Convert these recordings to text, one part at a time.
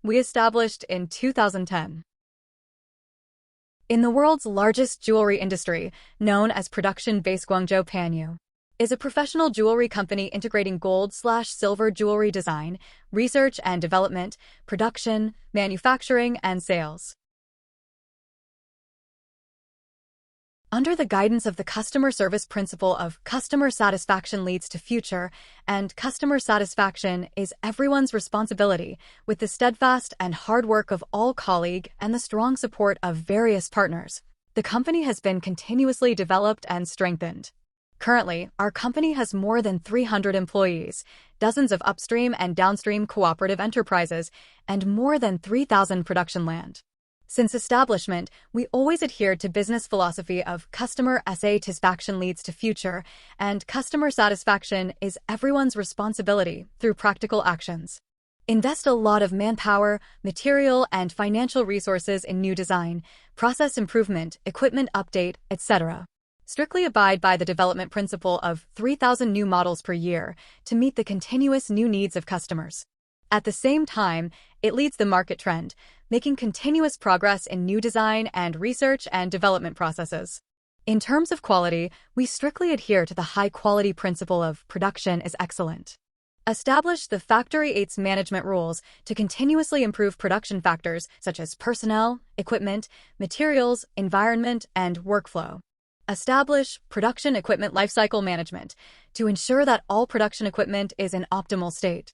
we established in 2010. In the world's largest jewelry industry, known as Production-based Guangzhou Panyu, is a professional jewelry company integrating gold/silver jewelry design, research and development, production, manufacturing, and sales. Under the guidance of the customer service principle of customer satisfaction leads to future, and customer satisfaction is everyone's responsibility, with the steadfast and hard work of all colleagues and the strong support of various partners, the company has been continuously developed and strengthened. Currently, our company has more than 300 employees, dozens of upstream and downstream cooperative enterprises, and more than 3,000 production land. Since establishment, we always adhered to business philosophy of customer satisfaction leads to future, and customer satisfaction is everyone's responsibility through practical actions. Invest a lot of manpower, material, and financial resources in new design, process improvement, equipment update, etc. Strictly abide by the development principle of 3,000 new models per year to meet the continuous new needs of customers. At the same time, it leads the market trend, making continuous progress in new design and research and development processes. In terms of quality, we strictly adhere to the high-quality principle of production is excellent. Establish the Factory 8's management rules to continuously improve production factors such as personnel, equipment, materials, environment, and workflow. Establish production equipment lifecycle management to ensure that all production equipment is in optimal state.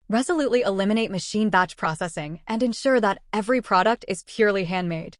Resolutely eliminate machine batch processing and ensure that every product is purely handmade.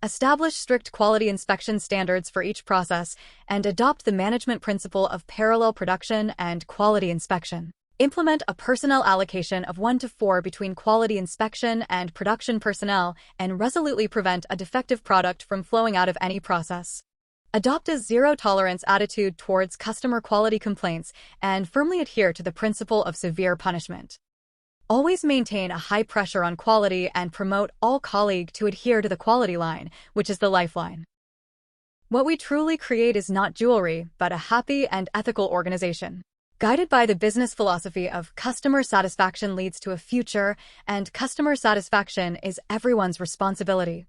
Establish strict quality inspection standards for each process and adopt the management principle of parallel production and quality inspection. Implement a personnel allocation of 1:4 between quality inspection and production personnel and resolutely prevent a defective product from flowing out of any process. Adopt a zero-tolerance attitude towards customer quality complaints and firmly adhere to the principle of severe punishment. Always maintain a high pressure on quality and promote all colleagues to adhere to the quality line, which is the lifeline. What we truly create is not jewelry, but a happy and ethical organization. Guided by the business philosophy of customer satisfaction leads to a future, and customer satisfaction is everyone's responsibility.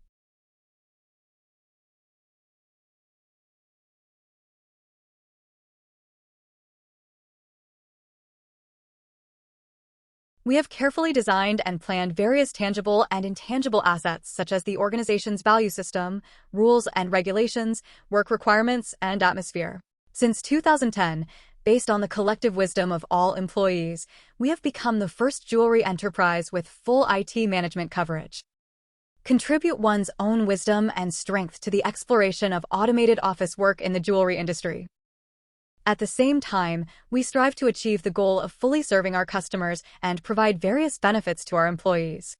We have carefully designed and planned various tangible and intangible assets such as the organization's value system, rules and regulations, work requirements, and atmosphere. Since 2010, based on the collective wisdom of all employees, we have become the first jewelry enterprise with full IT management coverage. Contribute one's own wisdom and strength to the exploration of automated office work in the jewelry industry. At the same time, we strive to achieve the goal of fully serving our customers and provide various benefits to our employees.